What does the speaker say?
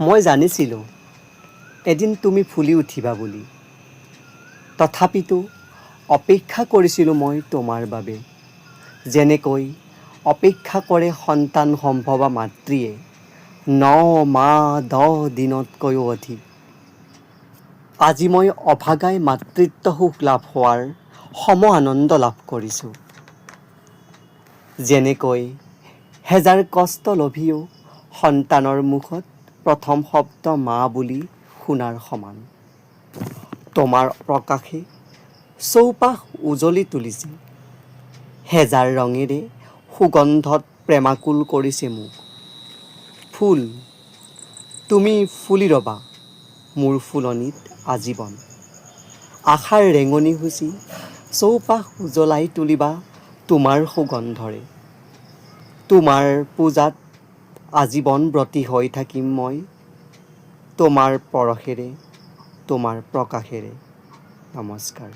মই জানিছিলোঁ এদিন তুমি ফুলি উঠিবা বুলি। তথাপিতো অপেক্ষা কৰিছিলোঁ মই তোমাৰ বাবে। যেনেকৈ অপেক্ষা কৰে সন্তান সম্ভৱা মাতৃয়ে 9 মাহ 10 দিনতকৈও অধিক। আজি মই অভাগাই মাতৃত্ব সুখ লাভ হোৱাৰ সম আনন্দ লাভ কৰিছোঁ। যেনেকৈ হেজাৰ কষ্ট লভিও সন্তানৰ মুখত প্ৰথম শব্দ মা বুলি শুনাৰ সমান। তোমাৰ প্ৰকাশে চৌপাশ উজলি তুলিছে। হেজাৰ ৰঙেৰে সুগন্ধত প্ৰেমাকুল কৰিছে মোক। ফুল, তুমি ফুলি ৰবা মোৰ ফুলনিত আজীৱন। আশাৰ ৰেঙনি খুচি চৌপাশ উজ্বলাই তুলিবা তোমাৰ সুগন্ধৰে। তোমাৰ পূজাত আজীৱন ব্ৰতী হৈ থাকিম মই। তোমাৰ পৰশেৰে, তোমাৰ প্ৰকাশেৰে। নমস্কাৰ।